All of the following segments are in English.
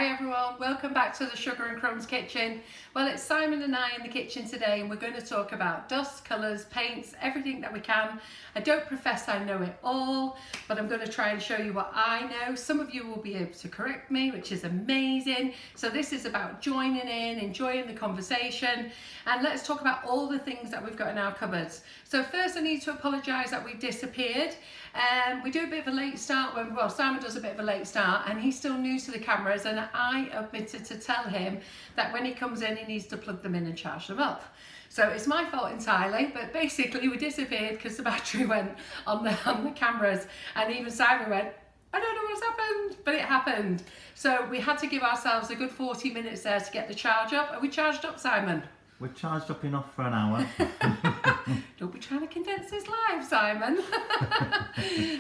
Hi everyone, welcome back to the Sugar and Crumbs kitchen. Well, it's Simon and I in the kitchen today and we're going to talk about dust, colours, paints, everything that we can. I don't profess I know it all, but I'm going to try and show you what I know. Some of you will be able to correct me, which is amazing. So this is about joining in, enjoying the conversation, and let's talk about all the things that we've got in our cupboards. So first I need to apologise that we disappeared. We do a bit of a late start when, well, Simon does a bit of a late start and he's still new to the cameras, and I omitted to tell him that when he comes in he needs to plug them in and charge them up. So it's my fault entirely, but basically we disappeared because the battery went on the cameras, and even Simon went, I don't know what's happened, but it happened. So we had to give ourselves a good 40 minutes there to get the charge up. Are we charged up, Simon? We're charged up enough for an hour. Don't be trying to condense this live, Simon.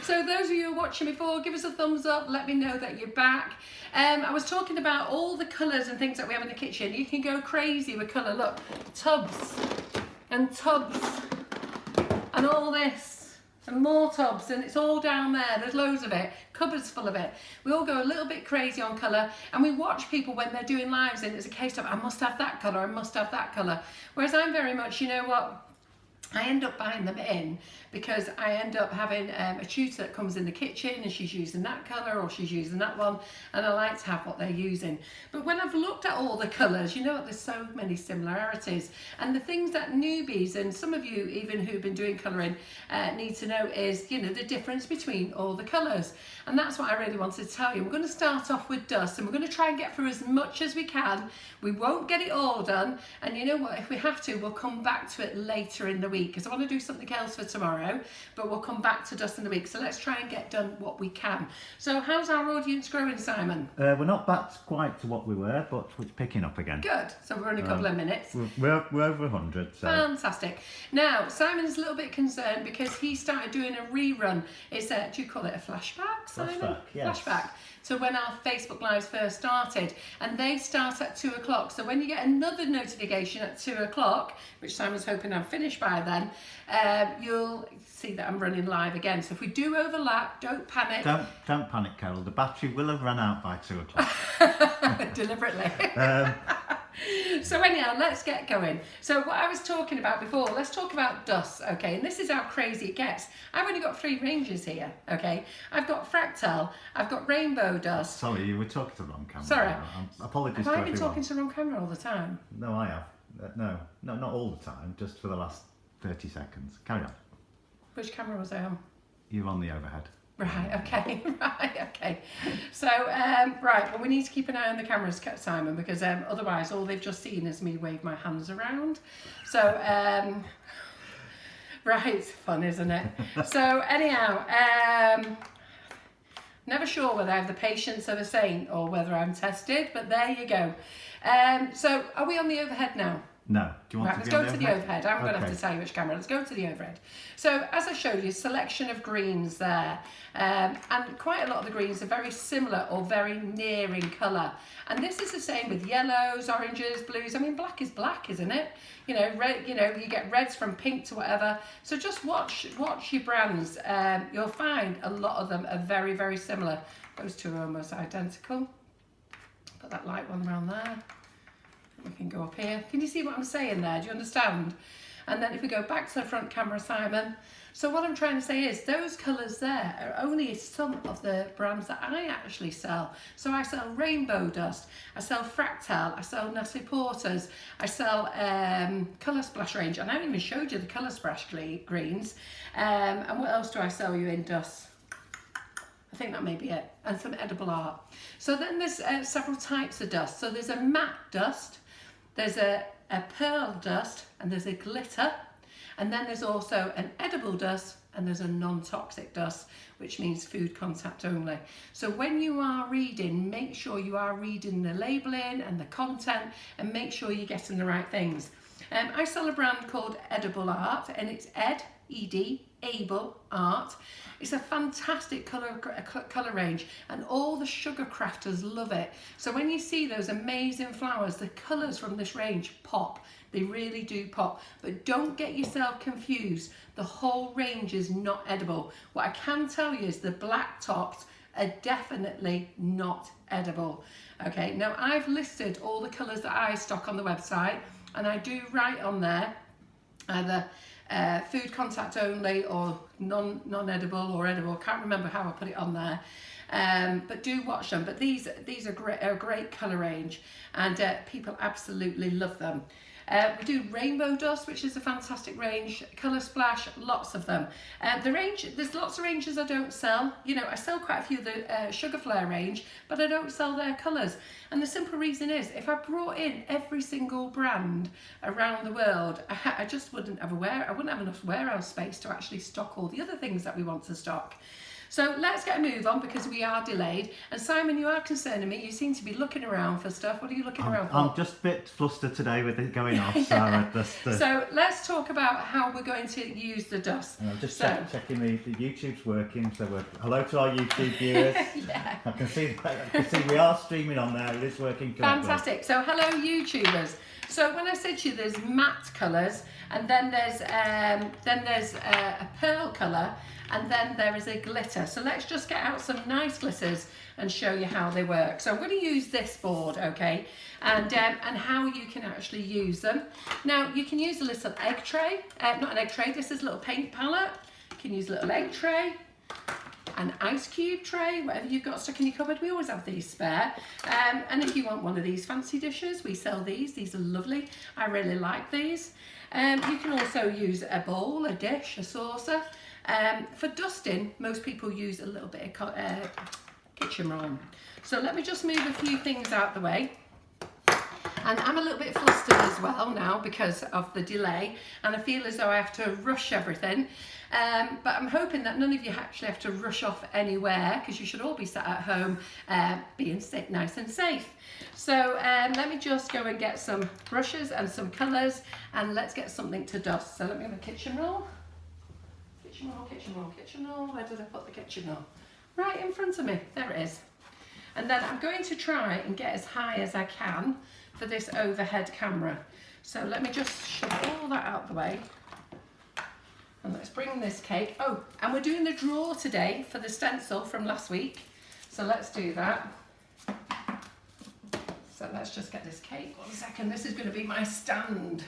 So those of you who are watching before, give us a thumbs up, let me know that you're back. I was talking about all the colours and things that we have in the kitchen. You can go crazy with colour. Look, tubs and all this. And more tubs, and it's all down there. There's loads of it, cupboards full of it. We all go a little bit crazy on colour, and we watch people when they're doing lives and it's a case of I must have that colour, I must have that colour. Whereas I'm very much, you know what, I end up buying them in because I end up having a tutor that comes in the kitchen and she's using that colour or she's using that one, and I like to have what they're using. But when I've looked at all the colours, you know what, there's so many similarities, and the things that newbies and some of you even who've been doing colouring need to know is, you know, the difference between all the colours. And that's what I really wanted to tell you. We're going to start off with dust and we're going to try and get through as much as we can. We won't get it all done, and you know what, if we have to, we'll come back to it later in the week because I want to do something else for tomorrow, but we'll come back to dust in the week. So let's try and get done what we can. So how's our audience growing, Simon? We're not back quite to what we were, but we're picking up again. Good. So we're in a couple of minutes. We're over 100. So. Fantastic. Now, Simon's a little bit concerned because he started doing a rerun. It's a, do you call it a flashback, Simon? Flashback, yes. Flashback. So when our Facebook Lives first started, and they start at 2 o'clock. So when you get another notification at 2 o'clock, which Simon's hoping I'm finished by then, you'll see that I'm running live again. So if we do overlap, don't panic. Don't panic, Carol. The battery will have run out by 2 o'clock. Deliberately. So anyhow, let's get going. So what I was talking about before, let's talk about dust, okay? And this is how crazy it gets. I've only got 3 ranges here, okay? I've got fractal, I've got rainbow dust. Sorry, you were talking to the wrong camera. Sorry. Apologies have to I been everyone. talking to the wrong camera all the time? No, I have. No, not all the time, just for the last 30 seconds. Carry on. Which camera was I on? You're on the overhead. Right, okay, right, okay. So, right, well, we need to keep an eye on the cameras, Simon, because otherwise all they've just seen is me wave my hands around. So, right, it's fun, isn't it? So, anyhow, never sure whether I have the patience of a saint or whether I'm tested, but there you go. So, are we on the overhead now? No. Do you want right, to let's be go on to the overhead. I'm going to have to tell you which camera. Let's go to the overhead. So as I showed you, selection of greens there. And quite a lot of the greens are very similar or very near in colour. And this is the same with yellows, oranges, blues. I mean, black is black, isn't it? You know, red, you know, you get reds from pink to whatever. So just watch your brands. You'll find a lot of them are very, very similar. Those two are almost identical. Put that light one around there. We can go up here. Can you see what I'm saying there? Do you understand? And then if we go back to the front camera, Simon. So what I'm trying to say is those colours there are only some of the brands that I actually sell. So I sell rainbow dust, I sell fractal, I sell Nestle Porters, I sell colour splash range, and I haven't even showed you the colour splash greens. And what else do I sell you in dust? I think that may be it, and some edible art. So then there's several types of dust. So there's a matte dust, there's a pearl dust, and there's a glitter, and then there's also an edible dust, and there's a non-toxic dust, which means food contact only. So when you are reading, make sure you are reading the labelling and the content, and make sure you're getting the right things. I sell a brand called Edible Art, and it's E-D, Able Art. It's a fantastic colour range, and all the sugar crafters love it. So when you see those amazing flowers, the colours from this range pop. They really do pop. But don't get yourself confused. The whole range is not edible. What I can tell you is the black tops are definitely not edible. Okay, now I've listed all the colours that I stock on the website, and I do write on there either food contact only or non-edible or edible. Can't remember how I put it on there. But do watch them. But these are a great colour range, and people absolutely love them. We do rainbow dust, which is a fantastic range. Colour Splash, lots of them. There's lots of ranges I don't sell. You know, I sell quite a few of the Sugar Flare range, but I don't sell their colours. And the simple reason is, if I brought in every single brand around the world, I just wouldn't have enough warehouse space to actually stock all the other things that we want to stock. So let's get a move on, because we are delayed. And Simon, you are concerning me. You seem to be looking around for stuff. What are you looking around for? I'm just a bit flustered today with it going off. Yeah. So, So let's talk about how we're going to use the dust. I'm just checking the YouTube's working. So hello to our YouTube viewers. Yeah. I can see we are streaming on there. It is working correctly. Fantastic. So hello YouTubers. So when I said to you there's matte colours, and then there's a pearl colour, and then there is a glitter. So let's just get out some nice glitters and show you how they work. So I'm going to use this board, okay, and how you can actually use them. Now you can use a little egg tray, not an egg tray, this is a little paint palette. You can use a little egg tray, an ice cube tray, whatever you've got stuck in your cupboard. We always have these spare. And if you want one of these fancy dishes, we sell these. These are lovely. I really like these. You can also use a bowl, a dish, a saucer. For dusting, most people use a little bit of kitchen roll. So let me just move a few things out the way. And I'm a little bit flustered as well now because of the delay, and I feel as though I have to rush everything. But I'm hoping that none of you actually have to rush off anywhere, because you should all be sat at home being nice and safe. So let me just go and get some brushes and some colours, and let's get something to dust. So let me have a kitchen roll. Kitchen roll, kitchen roll, kitchen roll. Where did I put the kitchen roll? Right in front of me. There it is. And then I'm going to try and get as high as I can for this overhead camera. So let me just shove all that out the way. And let's bring this cake. Oh, and we're doing the drawer today for the stencil from last week. So let's do that. So let's just get this cake. 1 second, this is going to be my stand.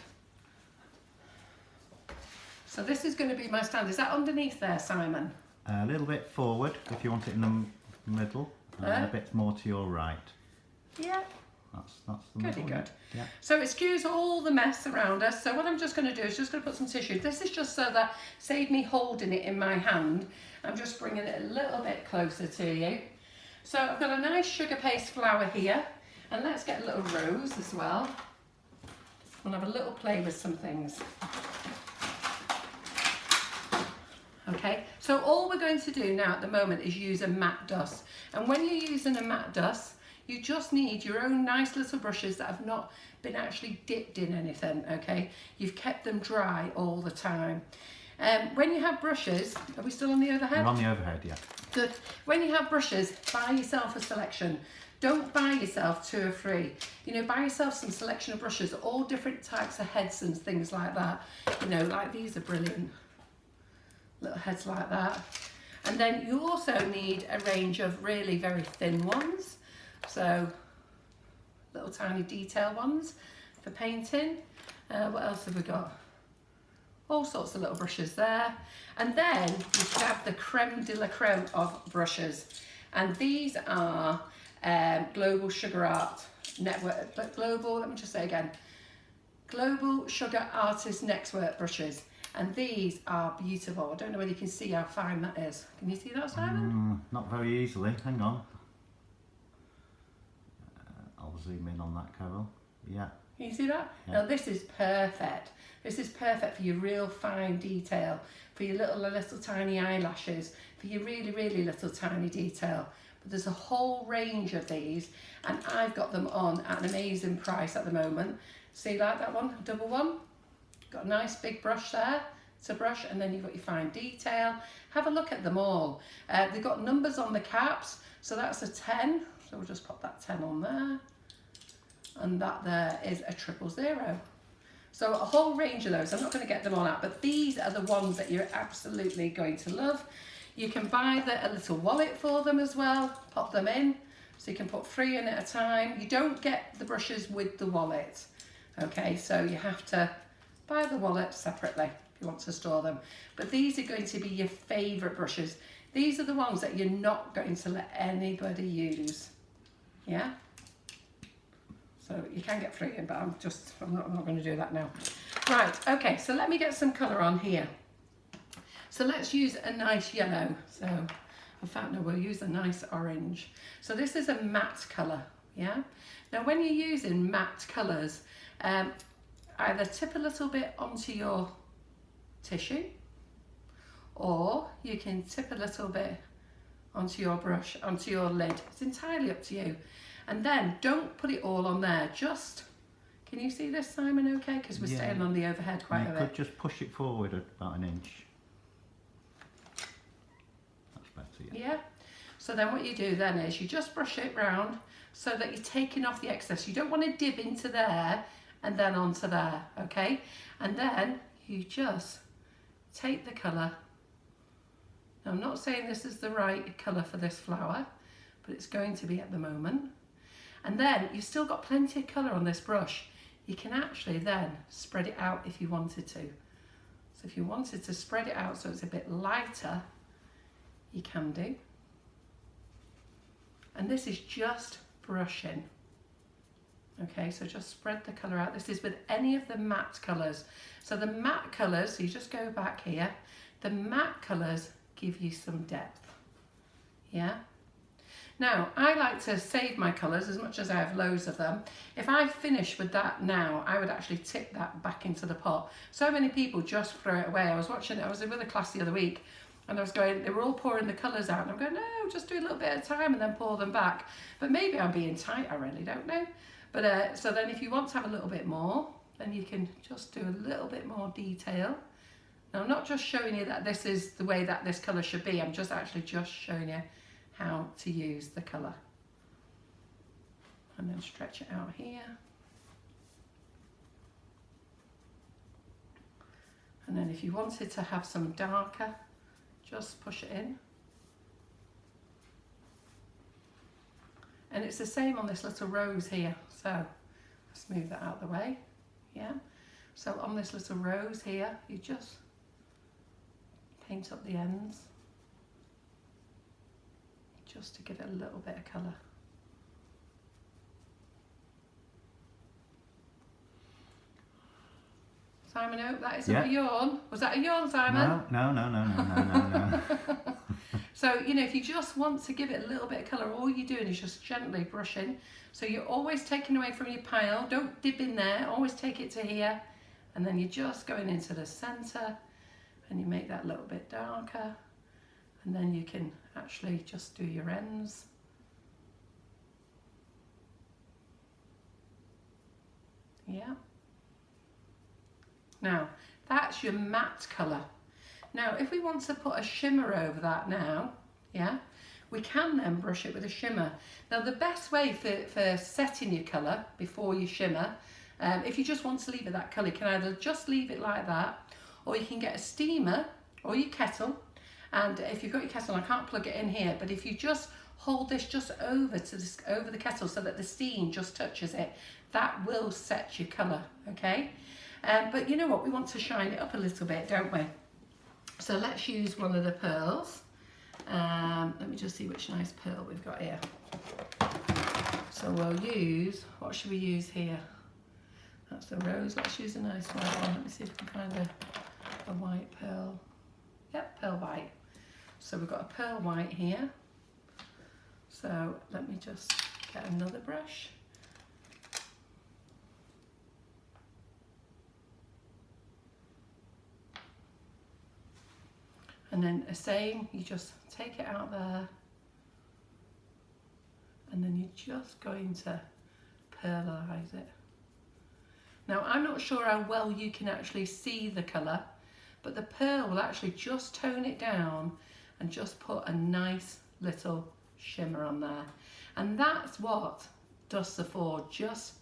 So this is going to be my stand. Is that underneath there, Simon? A little bit forward if you want it in the middle, and a bit more to your right. Yeah. That's the middle. Good. Yeah. So excuse all the mess around us. So what I'm just going to do is just going to put some tissue. This is just so that, save me holding it in my hand, I'm just bringing it a little bit closer to you. So I've got a nice sugar paste flower here, and let's get a little rose as well. We'll have a little play with some things. Okay, so all we're going to do now at the moment is use a matte dust. And when you're using a matte dust, you just need your own nice little brushes that have not been actually dipped in anything, okay? You've kept them dry all the time. When you have brushes, are we still on the overhead? We're on the overhead, yeah. Good. When you have brushes, buy yourself a selection. Don't buy yourself 2 or 3. You know, buy yourself some selection of brushes, all different types of heads and things like that. You know, like these are brilliant. Little heads like that. And then you also need a range of really very thin ones. So little tiny detail ones for painting. What else have we got? All sorts of little brushes there. And then you can have the creme de la creme of brushes. And these are Global Sugar Art Network, let me just say again, Global Sugar Artist Network brushes. And these are beautiful. I don't know whether you can see how fine that is. Can you see that, Simon? Not very easily. Hang on. I'll zoom in on that, Carol. Yeah. Can you see that? Yeah. Now this is perfect. This is perfect for your real fine detail, for your little tiny eyelashes, for your really, really little tiny detail. But there's a whole range of these, and I've got them on at an amazing price at the moment. See, like that one, double one? Got a nice big brush there to brush, and then you've got your fine detail. Have a look at them all. They've got numbers on the caps, so that's a 10. So we'll just pop that 10 on there. And that there is a 000. So a whole range of those. I'm not going to get them all out, but these are the ones that you're absolutely going to love. You can buy a little wallet for them as well, pop them in. So you can put 3 in at a time. You don't get the brushes with the wallet. Okay, so you have to buy the wallet separately if you want to store them. But these are going to be your favourite brushes. These are the ones that you're not going to let anybody use. Yeah? So you can get 3 in, but I'm not going to do that now. Right, okay, so let me get some colour on here. So let's use a nice yellow. So in fact, no, we'll use a nice orange. So this is a matte colour, yeah? Now when you're using matte colours, either tip a little bit onto your tissue, or you can tip a little bit onto your brush, onto your lid. It's entirely up to you. And then don't put it all on there, just, can you see this, Simon, okay? Because we're staying on the overhead quite a bit. You could just push it forward about 1 inch. That's better, yeah. Yeah. So then what you do then is you just brush it round so that you're taking off the excess. You don't want to dip into there and then onto there, okay? And then you just take the colour. Now I'm not saying this is the right colour for this flower, but it's going to be at the moment. And then you've still got plenty of colour on this brush. You can actually then spread it out if you wanted to. So if you wanted to spread it out so it's a bit lighter, you can do. And this is just brushing. Okay, so just spread the colour out. This is with any of the matte colours. So the matte colours, so you just go back here, the matte colours give you some depth. Yeah? Now, I like to save my colours as much as I have loads of them. If I finish with that now, I would actually tip that back into the pot. So many people just throw it away. I was with a class the other week, and I was going, they were all pouring the colours out, and I'm going, no, just do a little bit at a time and then pour them back. But maybe I'm being tight, I really don't know. But so then if you want to have a little bit more, then you can just do a little bit more detail. Now I'm not just showing you that this is the way that this colour should be, I'm just actually just showing you how to use the colour. And then stretch it out here. And then if you wanted to have some darker, just push it in. And it's the same on this little rose here. So let's move that out of the way. Yeah. So on this little rose here, you just paint up the ends, just to give it a little bit of colour. Simon, oh, that isn't a yawn. Was that a yawn, Simon? No. So, you know, if you just want to give it a little bit of colour, all you're doing is just gently brushing. So you're always taking away from your pile. Don't dip in there. Always take it to here. And then you're just going into the centre and you make that a little bit darker. And then you can actually just do your ends. Yeah. Now, that's your matte colour. Now, if we want to put a shimmer over that now, yeah, we can then brush it with a shimmer. Now, the best way for setting your colour before you shimmer, if you just want to leave it that colour, you can either just leave it like that, or you can get a steamer or your kettle. And if you've got your kettle, I can't plug it in here, but if you just hold this just over the kettle so that the steam just touches it, that will set your colour, okay? But you know what, we want to shine it up a little bit, don't we? So let's use one of the pearls. Let me just see which nice pearl we've got here. So we'll use, what should we use here? That's the rose. Let's use a nice white one. Let me see if we can find a white pearl. Yep, pearl white. So we've got a pearl white here. So let me just get another brush. And then the same, you just take it out there, and then you're just going to pearlise it. Now, I'm not sure how well you can actually see the colour, but the pearl will actually just tone it down and just put a nice little shimmer on there. And that's what Dust the Forge, just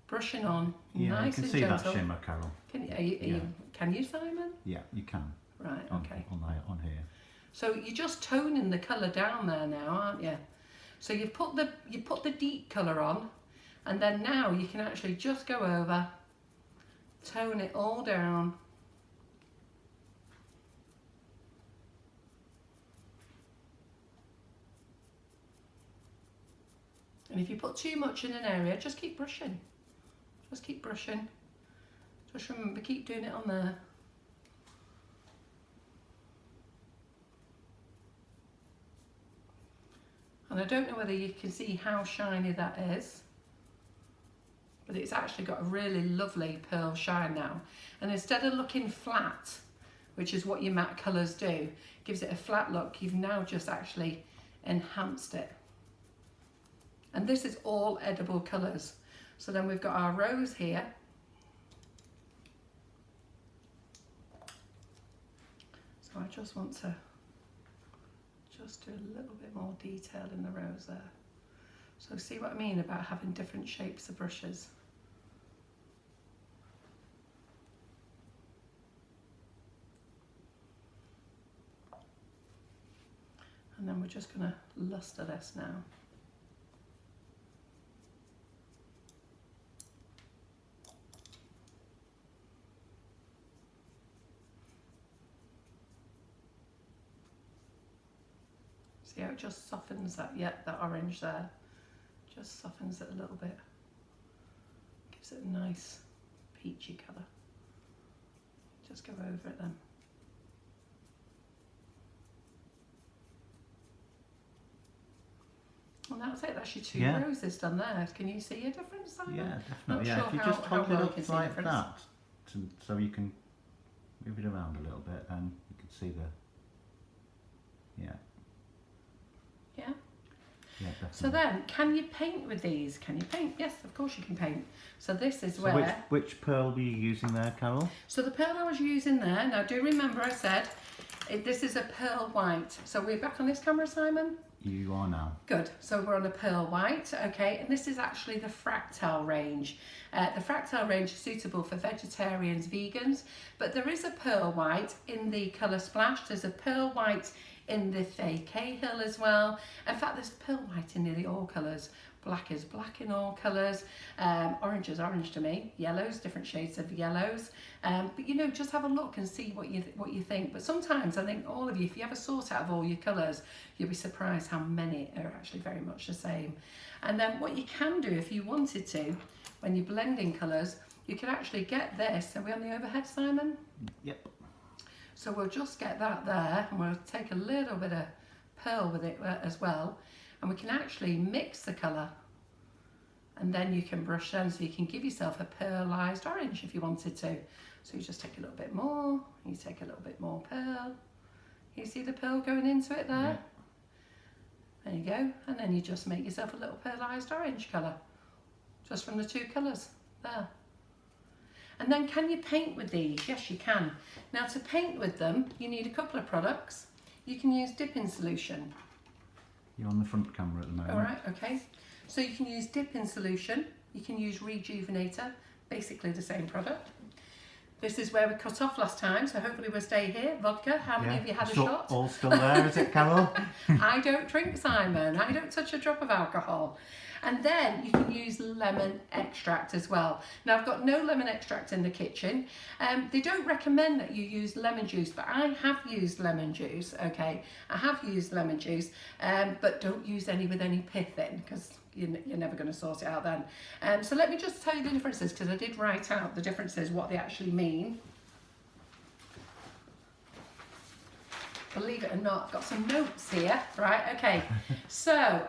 brushing on, nice and gentle. You can see that shimmer, Carol. Can you, Simon? Yeah, you can. Right, okay. On here. So you're just toning the colour down there now, aren't you? So you put the deep colour on, and then now you can actually just go over, tone it all down. And if you put too much in an area, just keep brushing. Just keep brushing. Just remember, keep doing it on there. And I don't know whether you can see how shiny that is, but it's actually got a really lovely pearl shine now. And instead of looking flat, which is what your matte colours do, gives it a flat look, you've now just actually enhanced it. And this is all edible colours. So then we've got our rose here. So I just want to just do a little bit more detail in the rose there. So see what I mean about having different shapes of brushes. And then we're just going to luster this now. See how it just softens that, that orange there, just softens it a little bit, gives it a nice peachy colour. Just go over it then. And that's it, that's your two roses done there. Can you see a difference, Simon? Yeah, definitely. Not If sure you just hold it well up like that, so you can move it around a little bit, and you can see the, Yeah, definitely. So then, can you paint with these? Can you paint? Yes, of course you can paint. So this is So where... which pearl were you using there, Carol? So the pearl I was using there, now do remember I said, this is a pearl white. So we're back on this camera, Simon? You are now. Good, so we're on a pearl white, okay, and this is actually the Fractal range. The Fractal range is suitable for vegetarians, vegans, but there is a pearl white in the colour Splash. There's a pearl white in the Fay Cahill as well. In fact, there's pearl white in nearly all colours. Black is black in all colours. Orange is orange to me. Yellows, different shades of yellows. But you know, just have a look and see what you think. But sometimes I think all of you, if you ever sort out of all your colours, you'll be surprised how many are actually very much the same. And then what you can do if you wanted to, when you're blending colours, you can actually get this. Are we on the overhead, Simon? Yep. So we'll just get that there, and we'll take a little bit of pearl with it as well, and we can actually mix the colour, and then you can brush them, so you can give yourself a pearlised orange if you wanted to. So you just take a little bit more, you take a little bit more pearl. You see the pearl going into it there? Yeah. There you go, and then you just make yourself a little pearlised orange colour, just from the two colours there. And then can you paint with these? Yes, you can. Now to paint with them, you need a couple of products. You can use dip-in solution. You're on the front camera at the moment. All right, okay. So you can use dip-in solution. You can use rejuvenator, basically the same product. This is where we cut off last time, so hopefully we'll stay here. Vodka, how many of you had a shot? All still there, is it, Carol? I don't drink, Simon. I don't touch a drop of alcohol. And then you can use lemon extract as well. Now I've got no lemon extract in the kitchen. They don't recommend that you use lemon juice, but I have used lemon juice, okay? I have used lemon juice, but don't use any with any pith in, because you're never going to sort it out then. So let me just tell you the differences, because I did write out the differences, what they actually mean. Believe it or not, I've got some notes here, right? Okay, so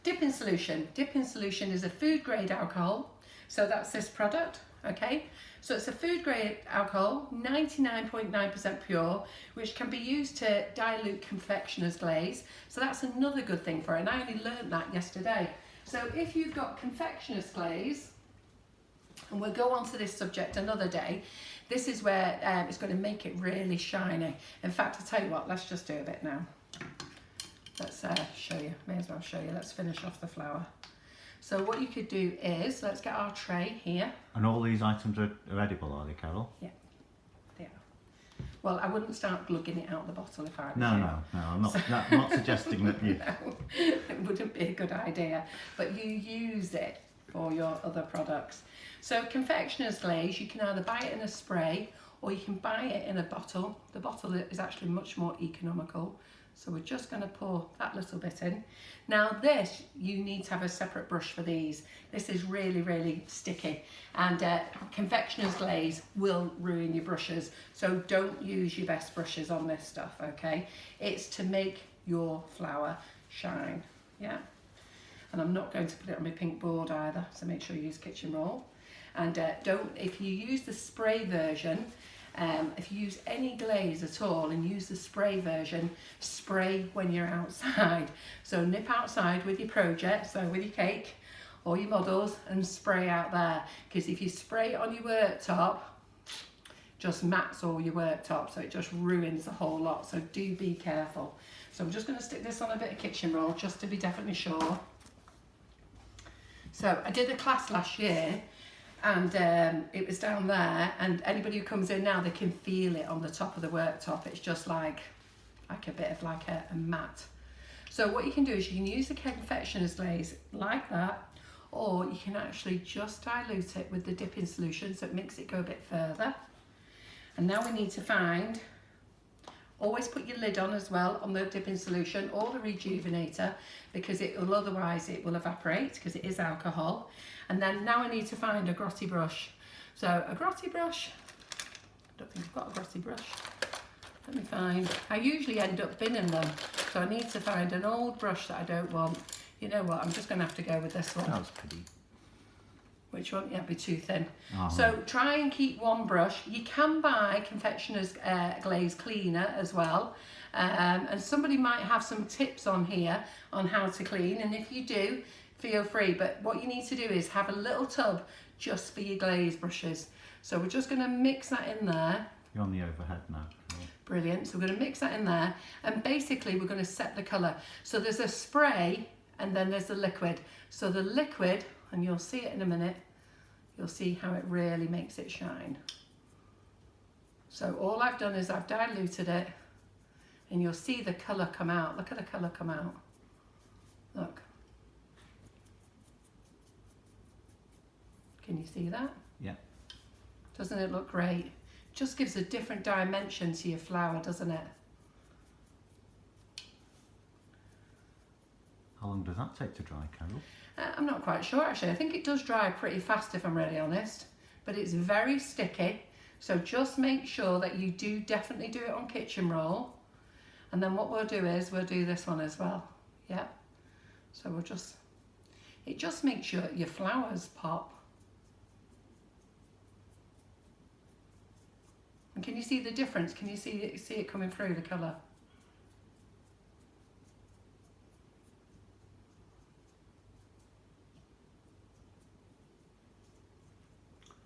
dip-in solution. Dip-in solution is a food grade alcohol, so that's this product, okay? So it's a food grade alcohol, 99.9% pure, which can be used to dilute confectioner's glaze. So that's another good thing for it, and I only learned that yesterday. So if you've got confectioner's glaze, and we'll go on to this subject another day, this is where it's going to make it really shiny. In fact, I'll tell you what, let's just do a bit now. Let's show you, may as well show you. Let's finish off the flower. So what you could do is, let's get our tray here. And all these items are edible, are they, Carol? Yeah, they are. Well, I wouldn't start glugging it out the bottle if I was No, you. no, no. I'm not suggesting that you. No, it wouldn't be a good idea. But you use it for your other products. So confectioner's glaze, you can either buy it in a spray or you can buy it in a bottle. The bottle is actually much more economical. So we're just going to pour that little bit in. Now this, you need to have a separate brush for these. This is really, really sticky, and confectioner's glaze will ruin your brushes. So don't use your best brushes on this stuff, okay? It's to make your flower shine, yeah? And I'm not going to put it on my pink board either, so make sure you use kitchen roll. And if you use the spray version, if you use any glaze at all and use the spray version, spray when you're outside. So nip outside with your project, so with your cake or your models, and spray out there. Because if you spray it on your worktop, just mats all your worktop, so it just ruins the whole lot. So do be careful. So I'm just going to stick this on a bit of kitchen roll just to be definitely sure. So I did a class last year, and it was down there, and anybody who comes in now, they can feel it on the top of the worktop. It's just like a bit of like a mat. So what you can do is you can use the confectioner's glaze like that, or you can actually just dilute it with the dipping solution so it makes it go a bit further. And now we need to find, always put your lid on as well on the dipping solution or the rejuvenator, because otherwise it will evaporate because it is alcohol. And then now I need to find a grotty brush. So a grotty brush, I don't think I've got a grotty brush. Let me find, I usually end up binning them. So I need to find an old brush that I don't want. You know what, I'm just going to have to go with this one. That was pretty. Which one? Yeah, it'd be too thin. Oh. So try and keep one brush. You can buy confectioner's glaze cleaner as well. And somebody might have some tips on here on how to clean. And if you do, feel free. But what you need to do is have a little tub just for your glaze brushes. So we're just going to mix that in there. You're on the overhead now. Brilliant. So we're going to mix that in there. And basically we're going to set the colour. So there's a spray and then there's the liquid. So the liquid, and you'll see it in a minute, you'll see how it really makes it shine. So all I've done is I've diluted it, and you'll see the colour come out. Look at the colour come out. Look. Can you see that? Yeah. Doesn't it look great? Just gives a different dimension to your flower, doesn't it? How long does that take to dry, Carol? I'm not quite sure actually. I think it does dry pretty fast if I'm really honest, but it's very sticky. So just make sure that you do definitely do it on kitchen roll. And then what we'll do is we'll do this one as well. Yeah. So we'll just, it just makes sure your flowers pop. And can you see the difference? Can you see it coming through the colour?